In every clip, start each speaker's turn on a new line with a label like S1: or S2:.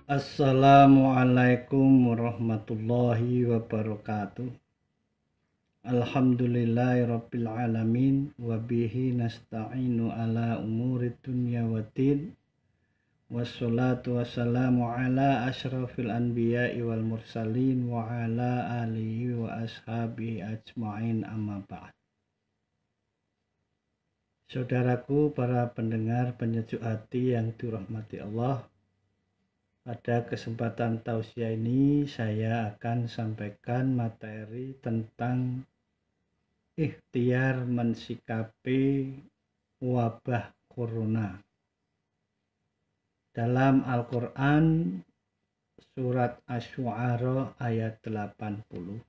S1: Assalamualaikum warahmatullahi wabarakatuh. Alhamdulillahirabbil alamin wa bihi nasta'inu ala umurid dunya waddin. Wassalatu wassalamu ala asyrafil anbiya'i wal mursalin wa ala alihi wa ashabihi ajma'in, amma ba'd. Saudaraku para pendengar penyejuk hati yang dirahmati Allah, pada kesempatan tausiah ini saya akan sampaikan materi tentang ikhtiar mensikapi wabah corona. Dalam Al-Quran surat Asy-Syu'ara ayat 80,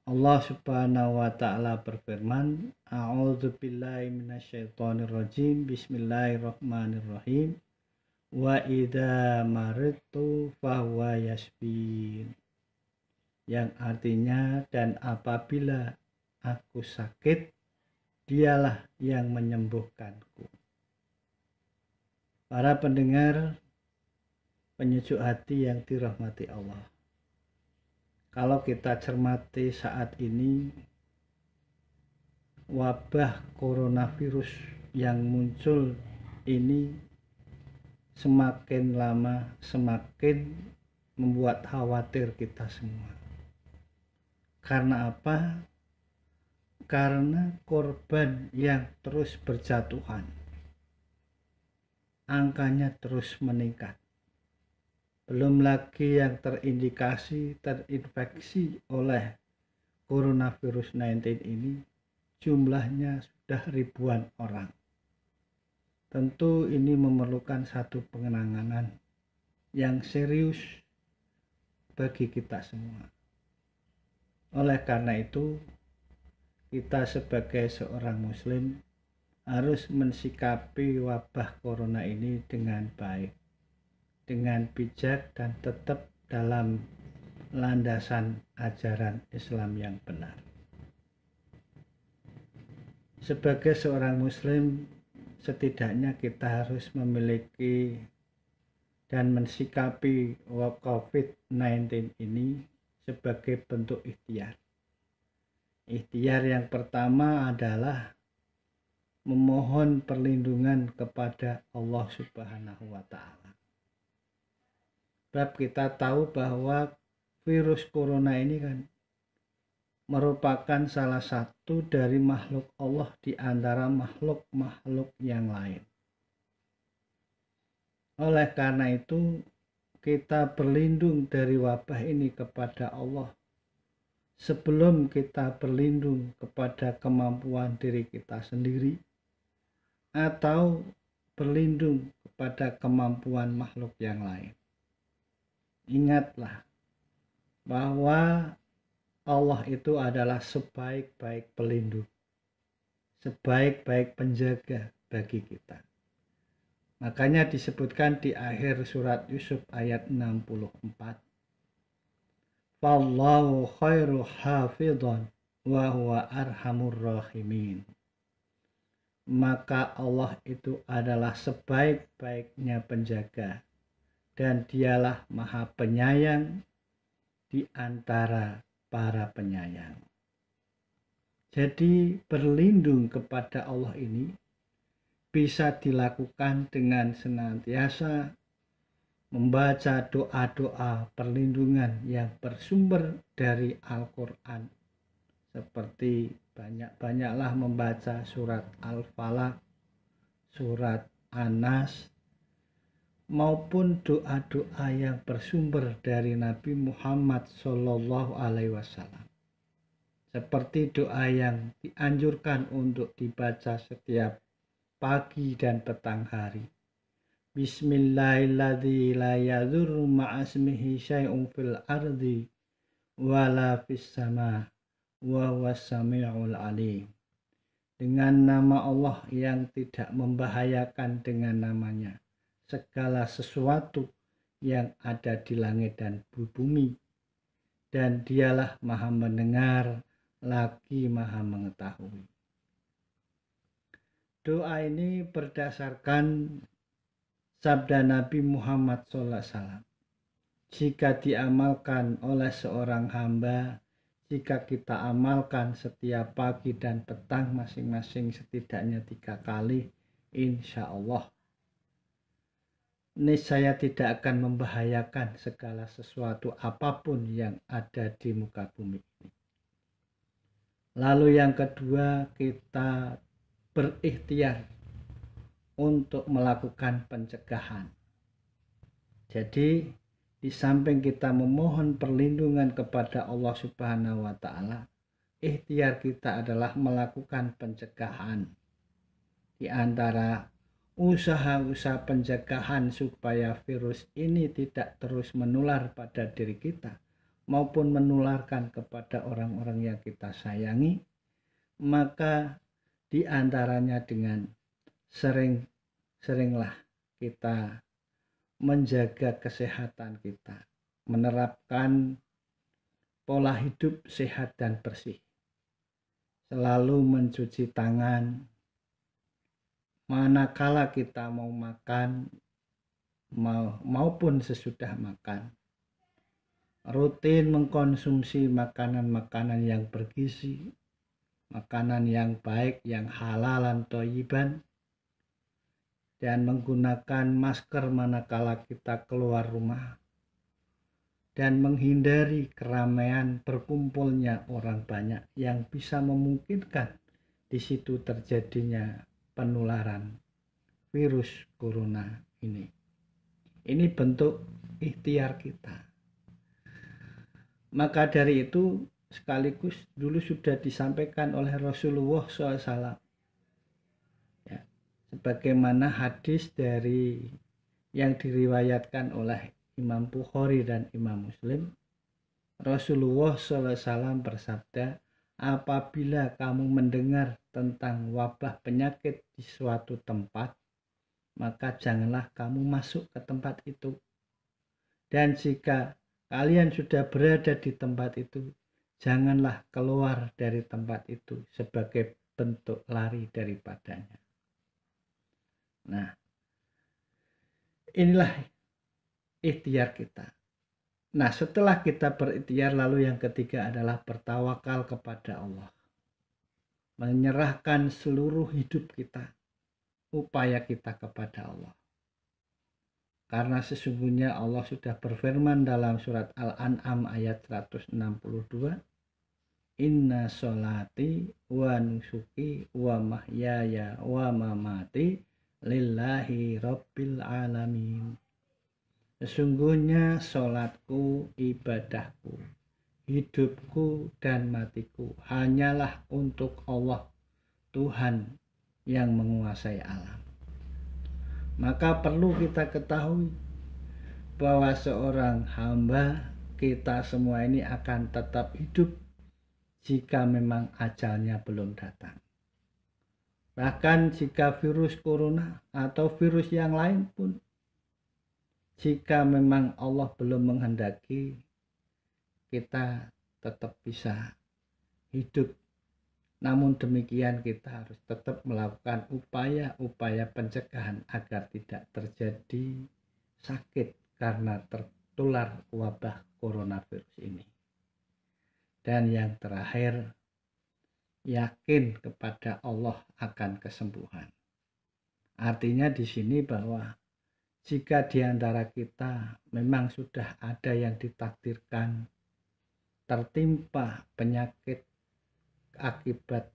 S1: Allah Subhanahu wa ta'ala berfirman, A'udzubillahi minasyaitonirrajim, Bismillahirrahmanirrahim, wa idza maridtu fahuwa yashfin, yang artinya dan apabila aku sakit dialah yang menyembuhkanku. Para pendengar penyejuk hati yang dirahmati Allah, kalau kita cermati saat ini wabah coronavirus yang muncul ini semakin lama semakin membuat khawatir kita semua. Karena apa? Karena korban yang terus berjatuhan, angkanya terus meningkat. Belum lagi yang terindikasi terinfeksi oleh coronavirus 19 ini jumlahnya sudah ribuan orang. Tentu ini memerlukan satu penanganan yang serius bagi kita semua. Oleh karena itu, kita sebagai seorang muslim harus mensikapi wabah corona ini dengan baik, dengan bijak, dan tetap dalam landasan ajaran Islam yang benar. Sebagai seorang muslim, setidaknya kita harus memiliki dan mensikapi COVID-19 ini sebagai bentuk ikhtiar. Ikhtiar yang pertama adalah memohon perlindungan kepada Allah Subhanahu wa ta'ala. Sebab kita tahu bahwa virus corona ini kan merupakan salah satu dari makhluk Allah di antara makhluk-makhluk yang lain. Oleh karena itu, kita berlindung dari wabah ini kepada Allah sebelum kita berlindung kepada kemampuan diri kita sendiri atau berlindung kepada kemampuan makhluk yang lain. Ingatlah bahwa Allah itu adalah sebaik-baik pelindung, sebaik-baik penjaga bagi kita. Makanya disebutkan di akhir surat Yusuf ayat 64, Wallahu khairu hafidhan wa huwa arhamur rahimin. Maka Allah itu adalah sebaik-baiknya penjaga dan dialah maha penyayang di antara para penyayang. Jadi berlindung kepada Allah ini bisa dilakukan dengan senantiasa membaca doa-doa perlindungan yang bersumber dari Al-Quran, seperti banyak-banyaklah membaca surat Al-Falaq, surat An-Nas, maupun doa-doa yang bersumber dari Nabi Muhammad SAW, seperti doa yang dianjurkan untuk dibaca setiap pagi dan petang hari. Bismillahirrahmanirrahim, la yadurru ma'asmihi syai'un fil ardi wala fis sama wa huwas sami'ul alim. Dengan nama Allah yang tidak membahayakan dengan namanya segala sesuatu yang ada di langit dan bumi, dan dialah maha mendengar lagi maha mengetahui. Doa ini berdasarkan sabda Nabi Muhammad SAW. Jika diamalkan oleh seorang hamba, jika kita amalkan setiap pagi dan petang masing-masing setidaknya 3 kali, insya Allah niscaya tidak akan membahayakan segala sesuatu apapun yang ada di muka bumi ini. Lalu yang kedua, kita berikhtiar untuk melakukan pencegahan. Jadi di samping kita memohon perlindungan kepada Allah Subhanahu wa Ta'ala, ikhtiar kita adalah melakukan pencegahan. Di antara usaha-usaha pencegahan supaya virus ini tidak terus menular pada diri kita maupun menularkan kepada orang-orang yang kita sayangi, maka di antaranya dengan seringlah kita menjaga kesehatan kita, menerapkan pola hidup sehat dan bersih, selalu mencuci tangan manakala kita mau makan maupun sesudah makan, rutin mengkonsumsi makanan-makanan yang bergizi, makanan yang baik, yang halal dan thayyiban, dan menggunakan masker manakala kita keluar rumah, dan menghindari keramaian berkumpulnya orang banyak yang bisa memungkinkan di situ terjadinya penularan virus corona ini. Ini bentuk ikhtiar kita. Maka dari itu sekaligus dulu sudah disampaikan oleh Rasulullah SAW. Ya, sebagaimana hadis dari yang diriwayatkan oleh Imam Bukhari dan Imam Muslim, Rasulullah SAW bersabda, apabila kamu mendengar tentang wabah penyakit di suatu tempat, maka janganlah kamu masuk ke tempat itu. Dan jika kalian sudah berada di tempat itu, janganlah keluar dari tempat itu sebagai bentuk lari daripadanya. Nah, inilah ikhtiar kita. Nah, setelah kita berikhtiar, lalu yang ketiga adalah bertawakal kepada Allah. Menyerahkan seluruh hidup kita, upaya kita kepada Allah. Karena sesungguhnya Allah sudah berfirman dalam surat Al-An'am ayat 162, Inna sholati wa nusuki wa mahyaya wa mamati lillahi rabbil alamin. Sesungguhnya sholatku, ibadahku, hidupku dan matiku hanyalah untuk Allah, Tuhan yang menguasai alam. Maka perlu kita ketahui bahwa seorang hamba kita semua ini akan tetap hidup jika memang ajalnya belum datang. Bahkan jika virus corona atau virus yang lain pun, jika memang Allah belum menghendaki, kita tetap bisa hidup. Namun demikian kita harus tetap melakukan upaya-upaya pencegahan agar tidak terjadi sakit karena tertular wabah coronavirus ini. Dan yang terakhir, yakin kepada Allah akan kesembuhan. Artinya di sini bahwa jika di antara kita memang sudah ada yang ditakdirkan tertimpa penyakit akibat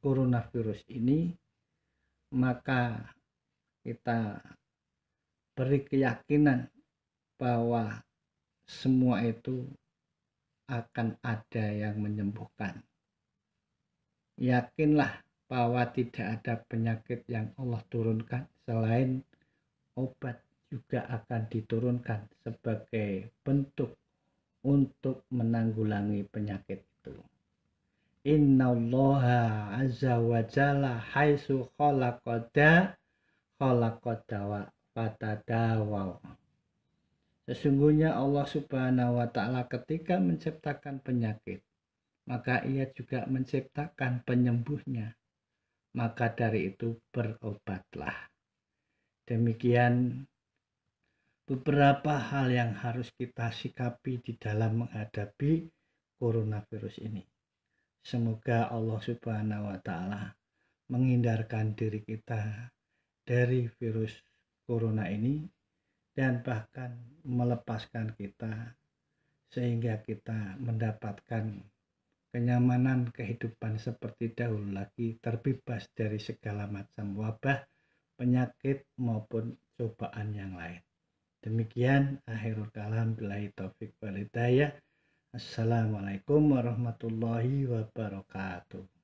S1: coronavirus ini, maka kita beri keyakinan bahwa semua itu akan ada yang menyembuhkan. Yakinlah bahwa tidak ada penyakit yang Allah turunkan selain obat juga akan diturunkan sebagai bentuk untuk menanggulangi penyakit itu. Innallaha azza wa jalla haitsu khalaqada fatadawaw. Sesungguhnya Allah Subhanahu wa Ta'ala ketika menciptakan penyakit, maka ia juga menciptakan penyembuhnya. Maka dari itu berobatlah. Demikian beberapa hal yang harus kita sikapi di dalam menghadapi coronavirus ini. Semoga Allah Subhanahu wa Ta'ala menghindarkan diri kita dari virus corona ini dan bahkan melepaskan kita sehingga kita mendapatkan kenyamanan kehidupan seperti dahulu lagi, terbebas dari segala macam wabah, penyakit maupun cobaan yang lain. Demikian akhirul kalam, billahi taufik wal hidayah. Assalamualaikum warahmatullahi wabarakatuh.